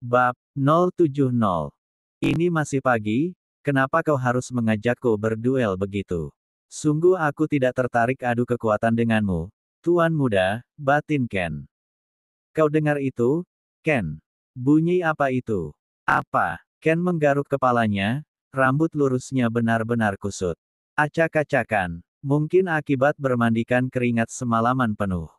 Bab 070. Ini masih pagi, kenapa kau harus mengajakku berduel begitu? Sungguh aku tidak tertarik adu kekuatan denganmu, Tuan Muda, batin Ken. Kau dengar itu, Ken? Bunyi apa itu? Apa? Ken menggaruk kepalanya, rambut lurusnya benar-benar kusut. Acak-acakan, mungkin akibat bermandikan keringat semalaman penuh.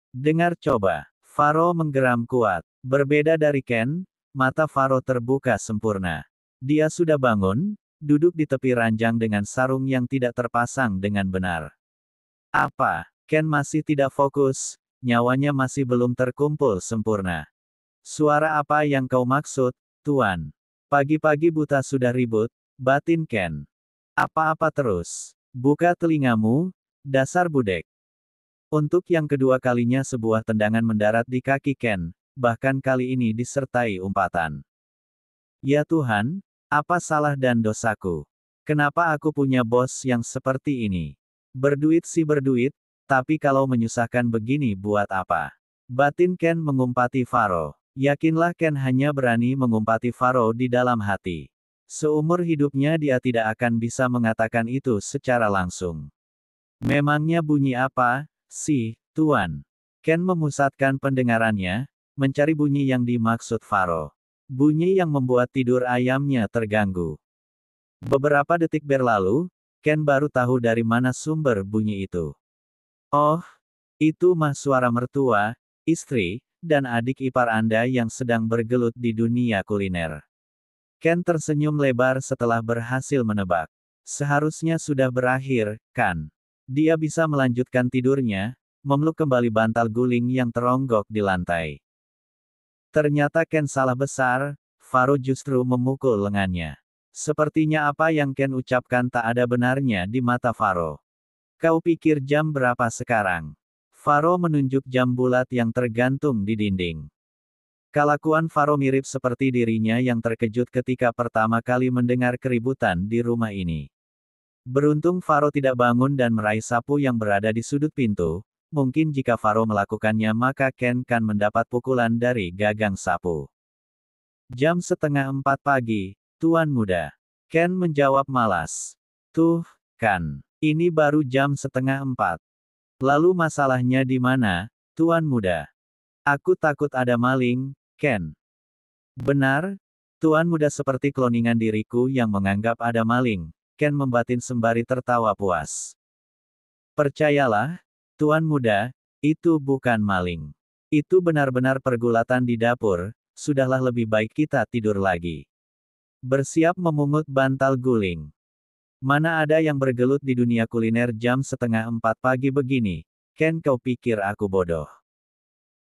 Dengar coba. Faro menggeram kuat. Berbeda dari Ken, mata Faro terbuka sempurna. Dia sudah bangun, duduk di tepi ranjang dengan sarung yang tidak terpasang dengan benar. Apa? Ken masih tidak fokus, nyawanya masih belum terkumpul sempurna. Suara apa yang kau maksud, Tuan? Pagi-pagi buta sudah ribut, batin Ken. Apa-apa terus? Buka telingamu, dasar budek. Untuk yang kedua kalinya sebuah tendangan mendarat di kaki Ken, bahkan kali ini disertai umpatan. Ya Tuhan, apa salah dan dosaku? Kenapa aku punya bos yang seperti ini? Berduit sih berduit, tapi kalau menyusahkan begini buat apa? Batin Ken mengumpati Faro. Yakinlah Ken hanya berani mengumpati Faro di dalam hati. Seumur hidupnya dia tidak akan bisa mengatakan itu secara langsung. Memangnya bunyi apa? Si, Tuan. Ken memusatkan pendengarannya, mencari bunyi yang dimaksud Faro. Bunyi yang membuat tidur ayamnya terganggu. Beberapa detik berlalu, Ken baru tahu dari mana sumber bunyi itu. Oh, itu mah suara mertua, istri, dan adik ipar Anda yang sedang bergelut di dunia kuliner. Ken tersenyum lebar setelah berhasil menebak. Seharusnya sudah berakhir, kan? Dia bisa melanjutkan tidurnya, memeluk kembali bantal guling yang teronggok di lantai. Ternyata Ken salah besar, Faro justru memukul lengannya. Sepertinya apa yang Ken ucapkan tak ada benarnya di mata Faro. Kau pikir jam berapa sekarang? Faro menunjuk jam bulat yang tergantung di dinding. Kelakuan Faro mirip seperti dirinya yang terkejut ketika pertama kali mendengar keributan di rumah ini. Beruntung Faro tidak bangun dan meraih sapu yang berada di sudut pintu, mungkin jika Faro melakukannya maka Ken kan mendapat pukulan dari gagang sapu. Jam 3:30 pagi, Tuan Muda. Ken menjawab malas. Tuh, kan, ini baru jam 3:30. Lalu masalahnya di mana, Tuan Muda? Aku takut ada maling, Ken. Benar, Tuan Muda seperti kloningan diriku yang menganggap ada maling. Ken membatin sembari tertawa puas. Percayalah, Tuan Muda, itu bukan maling. Itu benar-benar pergulatan di dapur, sudahlah lebih baik kita tidur lagi. Bersiap memungut bantal guling. Mana ada yang bergelut di dunia kuliner jam 3:30 pagi begini, Ken kau pikir aku bodoh?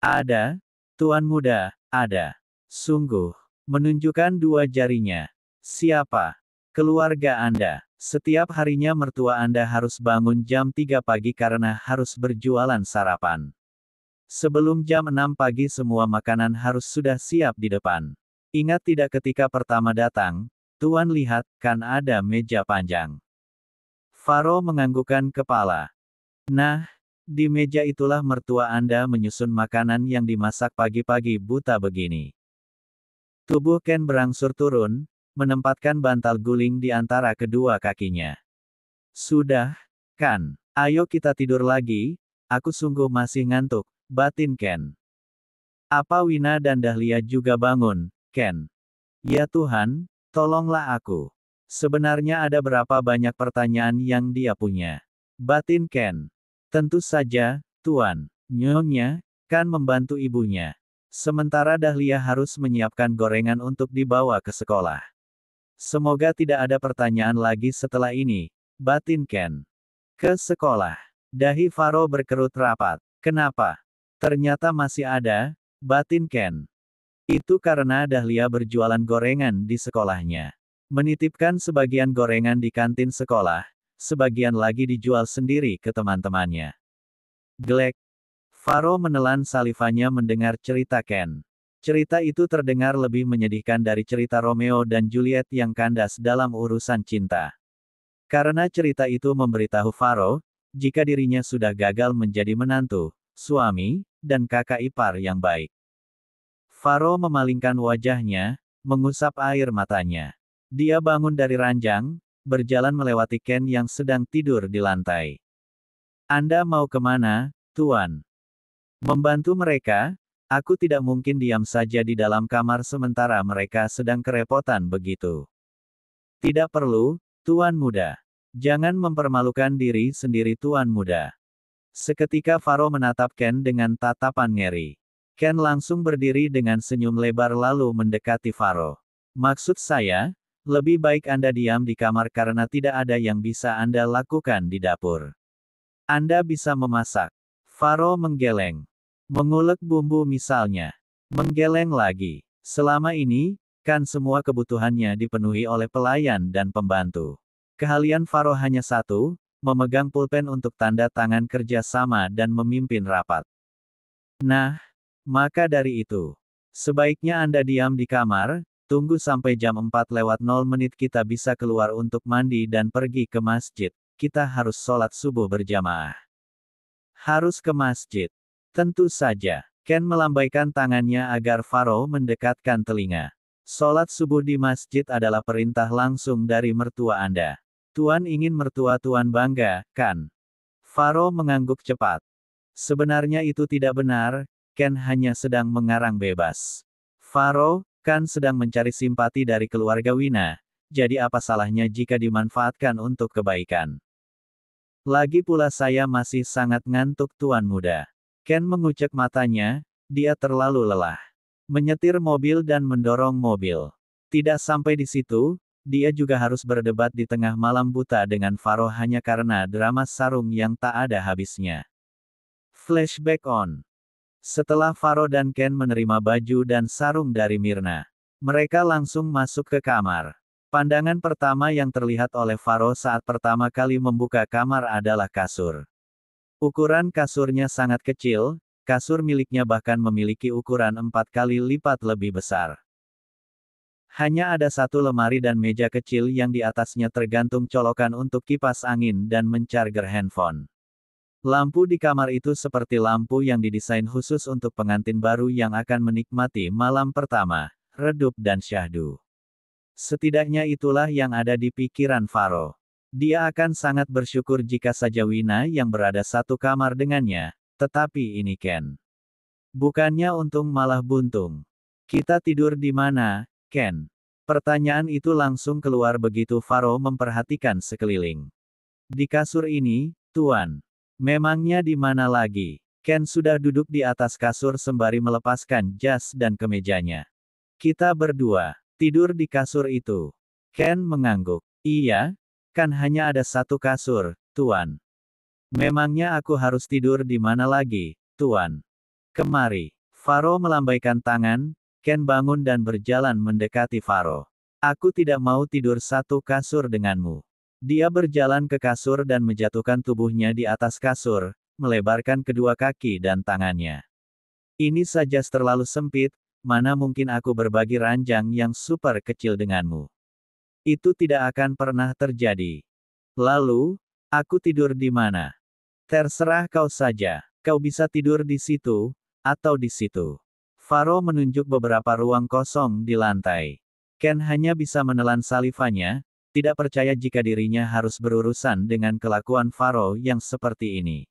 Ada, Tuan Muda, ada. Sungguh, menunjukkan dua jarinya. Siapa? Keluarga Anda. Setiap harinya mertua Anda harus bangun jam 3 pagi karena harus berjualan sarapan. Sebelum jam 6 pagi semua makanan harus sudah siap di depan. Ingat tidak ketika pertama datang, Tuan lihat, kan ada meja panjang. Faro menganggukkan kepala. Nah, di meja itulah mertua Anda menyusun makanan yang dimasak pagi-pagi buta begini. Tubuh Ken berangsur turun, menempatkan bantal guling di antara kedua kakinya. Sudah, kan? Ayo kita tidur lagi, aku sungguh masih ngantuk, batin Ken. Apa Wina dan Dahlia juga bangun, Ken? Ya Tuhan, tolonglah aku. Sebenarnya ada berapa banyak pertanyaan yang dia punya. Batin Ken. Tentu saja, Tuan. Nyonya, kan membantu ibunya. Sementara Dahlia harus menyiapkan gorengan untuk dibawa ke sekolah. Semoga tidak ada pertanyaan lagi setelah ini, batin Ken. Ke sekolah. Dahi Faro berkerut rapat. Kenapa? Ternyata masih ada, batin Ken. Itu karena Dahlia berjualan gorengan di sekolahnya. Menitipkan sebagian gorengan di kantin sekolah, sebagian lagi dijual sendiri ke teman-temannya. Glek. Faro menelan salivanya mendengar cerita Ken. Cerita itu terdengar lebih menyedihkan dari cerita Romeo dan Juliet yang kandas dalam urusan cinta. Karena cerita itu memberitahu Faro, jika dirinya sudah gagal menjadi menantu, suami, dan kakak ipar yang baik. Faro memalingkan wajahnya, mengusap air matanya. Dia bangun dari ranjang, berjalan melewati Ken yang sedang tidur di lantai. Anda mau kemana, Tuan? Membantu mereka? Aku tidak mungkin diam saja di dalam kamar sementara mereka sedang kerepotan begitu. Tidak perlu, Tuan Muda. Jangan mempermalukan diri sendiri Tuan Muda. Seketika Faro menatap Ken dengan tatapan ngeri. Ken langsung berdiri dengan senyum lebar lalu mendekati Faro. Maksud saya, lebih baik Anda diam di kamar karena tidak ada yang bisa Anda lakukan di dapur. Anda bisa memasak. Faro menggeleng. Mengulek bumbu misalnya. Menggeleng lagi. Selama ini, kan semua kebutuhannya dipenuhi oleh pelayan dan pembantu. Keahlian Faro hanya satu, memegang pulpen untuk tanda tangan kerja sama dan memimpin rapat. Nah, maka dari itu, sebaiknya Anda diam di kamar, tunggu sampai jam 4:00 kita bisa keluar untuk mandi dan pergi ke masjid. Kita harus sholat subuh berjamaah. Harus ke masjid. Tentu saja. Ken melambaikan tangannya agar Faro mendekatkan telinga. Sholat subuh di masjid adalah perintah langsung dari mertua Anda. Tuan ingin mertua Tuan bangga, kan? Faro mengangguk cepat. Sebenarnya itu tidak benar, Ken hanya sedang mengarang bebas. Faro, kan sedang mencari simpati dari keluarga Wina, jadi apa salahnya jika dimanfaatkan untuk kebaikan? Lagi pula saya masih sangat ngantuk Tuan Muda. Ken mengucek matanya, dia terlalu lelah. Menyetir mobil dan mendorong mobil. Tidak sampai di situ, dia juga harus berdebat di tengah malam buta dengan Faro hanya karena drama sarung yang tak ada habisnya. Flashback on. Setelah Faro dan Ken menerima baju dan sarung dari Myrna, mereka langsung masuk ke kamar. Pandangan pertama yang terlihat oleh Faro saat pertama kali membuka kamar adalah kasur. Ukuran kasurnya sangat kecil, kasur miliknya bahkan memiliki ukuran 4 kali lipat lebih besar. Hanya ada satu lemari dan meja kecil yang di atasnya tergantung colokan untuk kipas angin dan mencarger handphone. Lampu di kamar itu seperti lampu yang didesain khusus untuk pengantin baru yang akan menikmati malam pertama, redup dan syahdu. Setidaknya itulah yang ada di pikiran Faro. Dia akan sangat bersyukur jika saja Wina yang berada satu kamar dengannya, tetapi ini Ken. Bukannya untung malah buntung. Kita tidur di mana, Ken? Pertanyaan itu langsung keluar begitu Faro memperhatikan sekeliling. Di kasur ini, Tuan. Memangnya di mana lagi? Ken sudah duduk di atas kasur sembari melepaskan jas dan kemejanya. Kita berdua tidur di kasur itu. Ken mengangguk. Iya, kan hanya ada satu kasur, Tuan. Memangnya aku harus tidur di mana lagi, Tuan? Kemari. Faro melambaikan tangan, Ken bangun dan berjalan mendekati Faro. Aku tidak mau tidur satu kasur denganmu. Dia berjalan ke kasur dan menjatuhkan tubuhnya di atas kasur, melebarkan kedua kaki dan tangannya. Ini saja terlalu sempit, mana mungkin aku berbagi ranjang yang super kecil denganmu. Itu tidak akan pernah terjadi. Lalu, aku tidur di mana? Terserah kau saja, kau bisa tidur di situ, atau di situ. Faro menunjuk beberapa ruang kosong di lantai. Ken hanya bisa menelan salivanya, tidak percaya jika dirinya harus berurusan dengan kelakuan Faro yang seperti ini.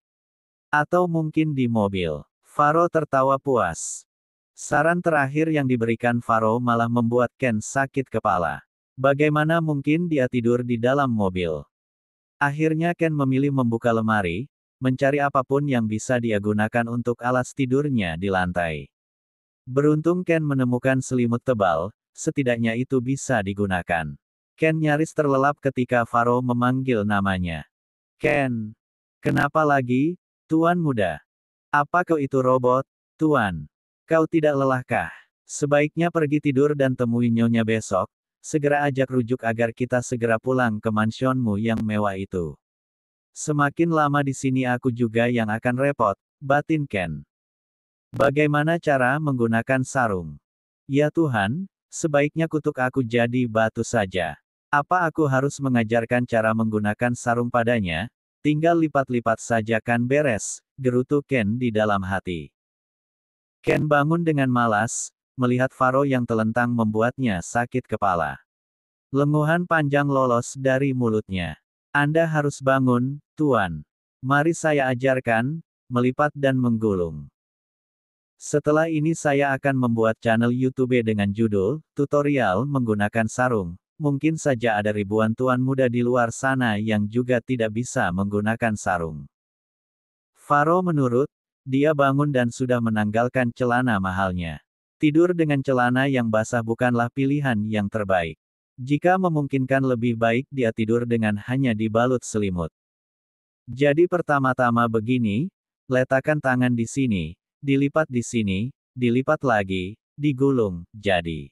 Atau mungkin di mobil. Faro tertawa puas. Saran terakhir yang diberikan Faro malah membuat Ken sakit kepala. Bagaimana mungkin dia tidur di dalam mobil? Akhirnya Ken memilih membuka lemari, mencari apapun yang bisa dia gunakan untuk alas tidurnya di lantai. Beruntung Ken menemukan selimut tebal, setidaknya itu bisa digunakan. Ken nyaris terlelap ketika Faro memanggil namanya. Ken. Kenapa lagi, Tuan Muda? Apa kau itu robot, Tuan? Kau tidak lelahkah? Sebaiknya pergi tidur dan temui Nyonya besok, segera ajak rujuk agar kita segera pulang ke mansionmu yang mewah itu. Semakin lama di sini aku juga yang akan repot, batin Ken. Bagaimana cara menggunakan sarung? Ya Tuhan, sebaiknya kutuk aku jadi batu saja. Apa aku harus mengajarkan cara menggunakan sarung padanya? Tinggal lipat-lipat saja kan beres, gerutu Ken di dalam hati. Ken bangun dengan malas, melihat Faro yang telentang membuatnya sakit kepala. Lenguhan panjang lolos dari mulutnya. Anda harus bangun, Tuan. Mari saya ajarkan, melipat dan menggulung. Setelah ini saya akan membuat channel YouTube dengan judul, tutorial menggunakan sarung. Mungkin saja ada ribuan tuan muda di luar sana yang juga tidak bisa menggunakan sarung. Faro menurut, dia bangun dan sudah menanggalkan celana mahalnya. Tidur dengan celana yang basah bukanlah pilihan yang terbaik. Jika memungkinkan lebih baik dia tidur dengan hanya dibalut selimut. Jadi pertama-tama begini, letakkan tangan di sini, dilipat di sini, dilipat lagi, digulung, jadi.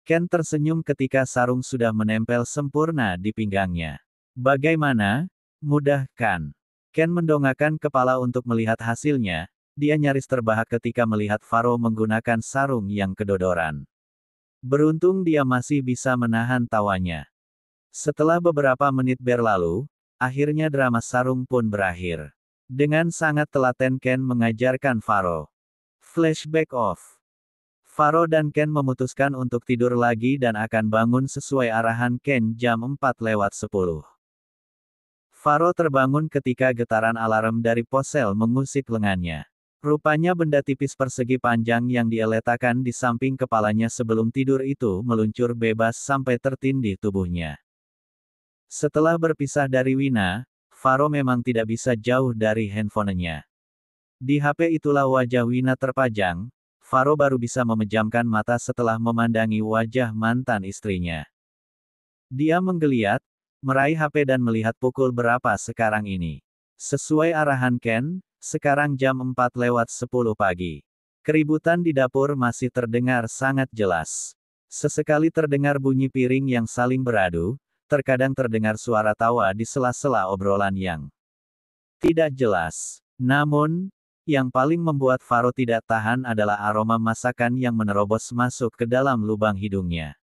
Ken tersenyum ketika sarung sudah menempel sempurna di pinggangnya. Bagaimana? Mudah, kan? Ken mendongakkan kepala untuk melihat hasilnya, dia nyaris terbahak ketika melihat Faro menggunakan sarung yang kedodoran. Beruntung dia masih bisa menahan tawanya. Setelah beberapa menit berlalu, akhirnya drama sarung pun berakhir. Dengan sangat telaten Ken mengajarkan Faro. Flashback off. Faro dan Ken memutuskan untuk tidur lagi dan akan bangun sesuai arahan Ken jam 4:10. Faro terbangun ketika getaran alarm dari ponsel mengusik lengannya. Rupanya benda tipis persegi panjang yang dia letakkan di samping kepalanya sebelum tidur itu meluncur bebas sampai tertindih tubuhnya. Setelah berpisah dari Wina, Faro memang tidak bisa jauh dari handphonenya. Di HP itulah wajah Wina terpajang, Faro baru bisa memejamkan mata setelah memandangi wajah mantan istrinya. Dia menggeliat, meraih HP dan melihat pukul berapa sekarang ini. Sesuai arahan Ken, sekarang jam 4:10 pagi. Keributan di dapur masih terdengar sangat jelas. Sesekali terdengar bunyi piring yang saling beradu, terkadang terdengar suara tawa di sela-sela obrolan yang tidak jelas. Namun, yang paling membuat Faro tidak tahan adalah aroma masakan yang menerobos masuk ke dalam lubang hidungnya.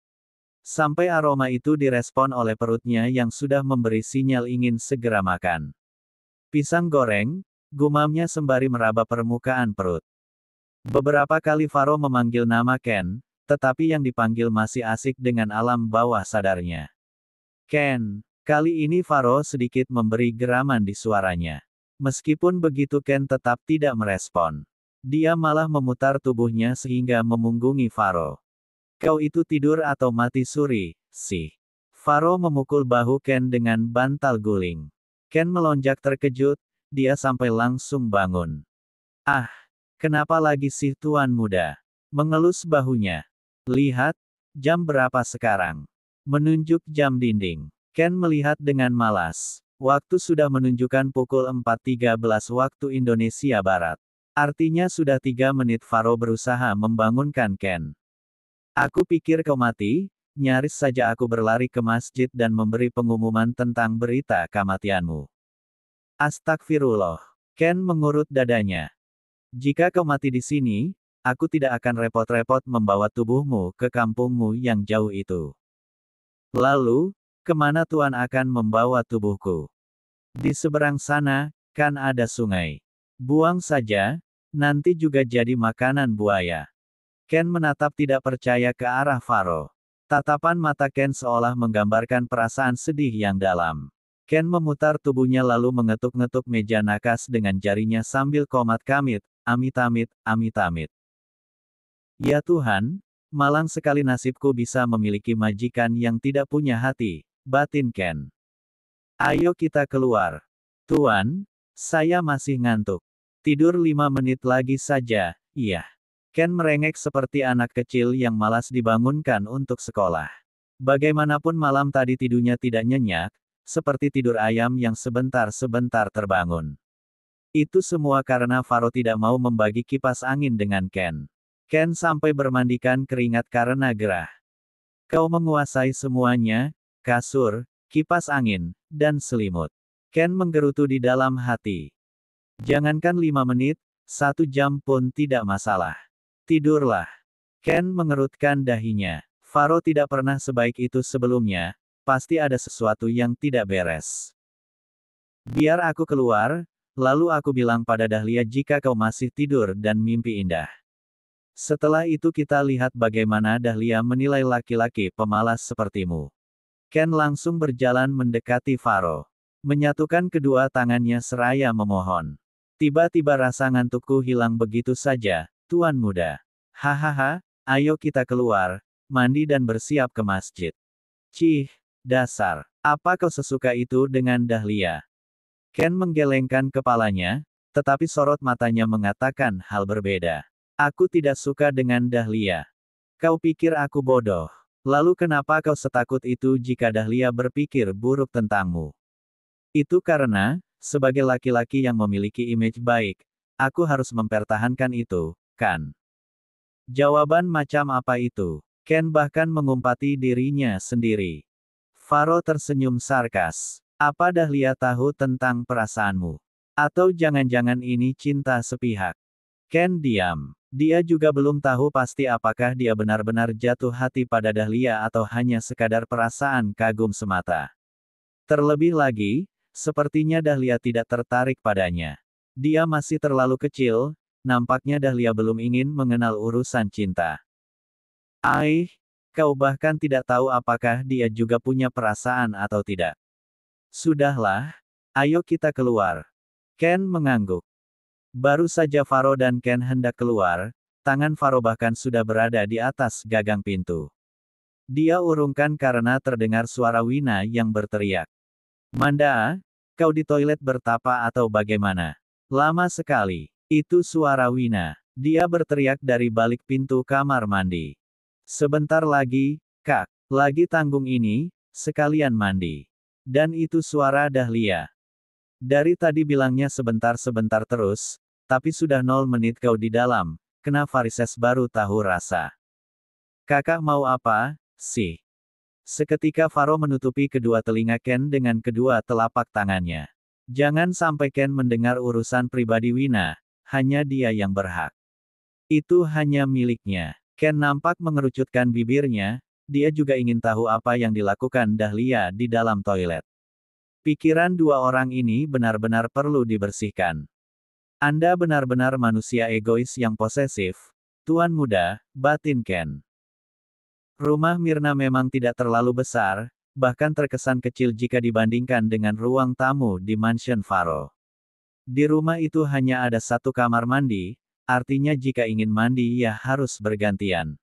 Sampai aroma itu direspon oleh perutnya yang sudah memberi sinyal ingin segera makan. Pisang goreng, gumamnya sembari meraba permukaan perut. Beberapa kali Faro memanggil nama Ken, tetapi yang dipanggil masih asik dengan alam bawah sadarnya. Ken. Kali ini Faro sedikit memberi geraman di suaranya. Meskipun begitu Ken tetap tidak merespon. Dia malah memutar tubuhnya sehingga memunggungi Faro. Kau itu tidur atau mati suri, sih? Faro memukul bahu Ken dengan bantal guling. Ken melonjak terkejut, dia sampai langsung bangun. Ah, kenapa lagi sih tuan muda? Mengelus bahunya. Lihat, jam berapa sekarang? Menunjuk jam dinding. Ken melihat dengan malas. Waktu sudah menunjukkan pukul 4:13 waktu Indonesia Barat. Artinya sudah 3 menit Faro berusaha membangunkan Ken. Aku pikir kau mati, nyaris saja aku berlari ke masjid dan memberi pengumuman tentang berita kematianmu. Astagfirullah. Ken mengurut dadanya. Jika kau mati di sini, aku tidak akan repot-repot membawa tubuhmu ke kampungmu yang jauh itu. Lalu, kemana Tuan akan membawa tubuhku? Di seberang sana, kan ada sungai. Buang saja, nanti juga jadi makanan buaya. Ken menatap tidak percaya ke arah Faro. Tatapan mata Ken seolah menggambarkan perasaan sedih yang dalam. Ken memutar tubuhnya lalu mengetuk-ngetuk meja nakas dengan jarinya sambil komat kamit, amit-amit, amit-amit. Ya Tuhan, malang sekali nasibku bisa memiliki majikan yang tidak punya hati, batin Ken. Ayo kita keluar. Tuan, saya masih ngantuk. Tidur 5 menit lagi saja, iya. Ken merengek seperti anak kecil yang malas dibangunkan untuk sekolah. Bagaimanapun malam tadi tidurnya tidak nyenyak, seperti tidur ayam yang sebentar-sebentar terbangun. Itu semua karena Faro tidak mau membagi kipas angin dengan Ken. Ken sampai bermandikan keringat karena gerah. Kau menguasai semuanya, kasur, kipas angin, dan selimut. Ken menggerutu di dalam hati. Jangankan 5 menit, 1 jam pun tidak masalah. Tidurlah. Ken mengerutkan dahinya. Faro tidak pernah sebaik itu sebelumnya, pasti ada sesuatu yang tidak beres. Biar aku keluar, lalu aku bilang pada Dahlia jika kau masih tidur dan mimpi indah. Setelah itu kita lihat bagaimana Dahlia menilai laki-laki pemalas sepertimu. Ken langsung berjalan mendekati Faro. Menyatukan kedua tangannya seraya memohon. Tiba-tiba rasa ngantukku hilang begitu saja, Tuan Muda. Hahaha, ayo kita keluar, mandi dan bersiap ke masjid. Cih, dasar. Apa kau sesuka itu dengan Dahlia? Ken menggelengkan kepalanya, tetapi sorot matanya mengatakan hal berbeda. Aku tidak suka dengan Dahlia. Kau pikir aku bodoh? Lalu kenapa kau setakut itu jika Dahlia berpikir buruk tentangmu? Itu karena, sebagai laki-laki yang memiliki image baik, aku harus mempertahankan itu, kan? Jawaban macam apa itu? Ken bahkan mengumpati dirinya sendiri. Faro tersenyum sarkas. Apa Dahlia tahu tentang perasaanmu? Atau jangan-jangan ini cinta sepihak? Ken diam. Dia juga belum tahu pasti apakah dia benar-benar jatuh hati pada Dahlia atau hanya sekadar perasaan kagum semata. Terlebih lagi, sepertinya Dahlia tidak tertarik padanya. Dia masih terlalu kecil, nampaknya Dahlia belum ingin mengenal urusan cinta. Kau bahkan tidak tahu apakah dia juga punya perasaan atau tidak. Sudahlah, ayo kita keluar. Ken mengangguk. Baru saja Faro dan Ken hendak keluar, tangan Faro bahkan sudah berada di atas gagang pintu. Dia urungkan karena terdengar suara Wina yang berteriak. Manda, kau di toilet bertapa atau bagaimana? Lama sekali. Itu suara Wina. Dia berteriak dari balik pintu kamar mandi. Sebentar lagi, Kak. Lagi tanggung ini, sekalian mandi. Dan itu suara Dahlia. Dari tadi bilangnya sebentar-sebentar terus, tapi sudah 0 menit kau di dalam, kena varises baru tahu rasa. Kakak mau apa, sih? Seketika Faro menutupi kedua telinga Ken dengan kedua telapak tangannya. Jangan sampai Ken mendengar urusan pribadi Wina, hanya dia yang berhak. Itu hanya miliknya. Ken nampak mengerucutkan bibirnya, dia juga ingin tahu apa yang dilakukan Dahlia di dalam toilet. Pikiran dua orang ini benar-benar perlu dibersihkan. Anda benar-benar manusia egois yang posesif, Tuan Muda, batin Ken. Rumah Myrna memang tidak terlalu besar, bahkan terkesan kecil jika dibandingkan dengan ruang tamu di mansion Faro. Di rumah itu hanya ada satu kamar mandi, artinya jika ingin mandi ya harus bergantian.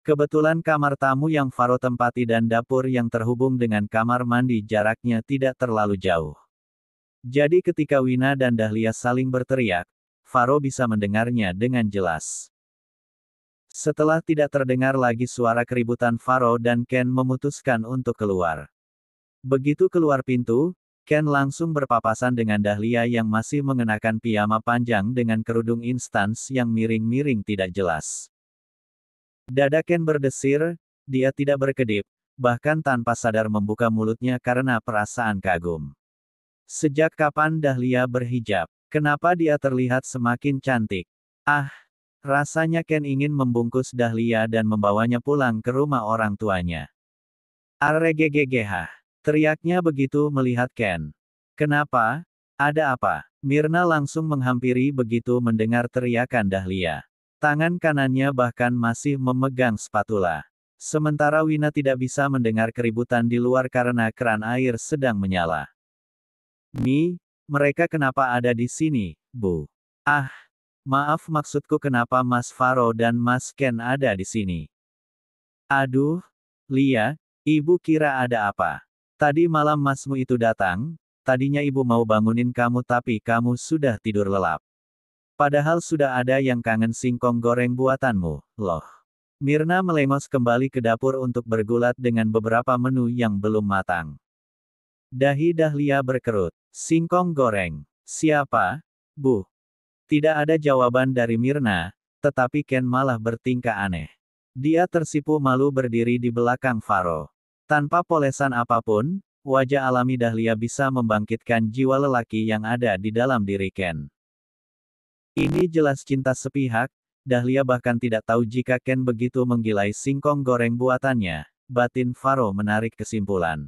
Kebetulan kamar tamu yang Faro tempati dan dapur yang terhubung dengan kamar mandi jaraknya tidak terlalu jauh. Jadi ketika Wina dan Dahlia saling berteriak, Faro bisa mendengarnya dengan jelas. Setelah tidak terdengar lagi suara keributan Faro dan Ken memutuskan untuk keluar. Begitu keluar pintu, Ken langsung berpapasan dengan Dahlia yang masih mengenakan piyama panjang dengan kerudung instans yang miring-miring tidak jelas. Dada Ken berdesir, dia tidak berkedip, bahkan tanpa sadar membuka mulutnya karena perasaan kagum. Sejak kapan Dahlia berhijab? Kenapa dia terlihat semakin cantik? Rasanya Ken ingin membungkus Dahlia dan membawanya pulang ke rumah orang tuanya. Arregegegeh, teriaknya begitu melihat Ken. Kenapa? Ada apa? Myrna langsung menghampiri begitu mendengar teriakan Dahlia. Tangan kanannya bahkan masih memegang spatula. Sementara Wina tidak bisa mendengar keributan di luar karena keran air sedang menyala. Mereka kenapa ada di sini, Bu? Maaf maksudku kenapa Mas Faro dan Mas Ken ada di sini? Aduh, Lia, Ibu kira ada apa? Tadi malam Masmu itu datang, tadinya Ibu mau bangunin kamu tapi kamu sudah tidur lelap. Padahal sudah ada yang kangen singkong goreng buatanmu, loh. Myrna melengos kembali ke dapur untuk bergulat dengan beberapa menu yang belum matang. Dahi Dahlia berkerut. Singkong goreng. Siapa? Bu. Tidak ada jawaban dari Myrna, tetapi Ken malah bertingkah aneh. Dia tersipu malu berdiri di belakang Faro. Tanpa polesan apapun, wajah alami Dahlia bisa membangkitkan jiwa lelaki yang ada di dalam diri Ken. Ini jelas cinta sepihak, Dahlia bahkan tidak tahu jika Ken begitu menggilai singkong goreng buatannya, batin Faro menarik kesimpulan.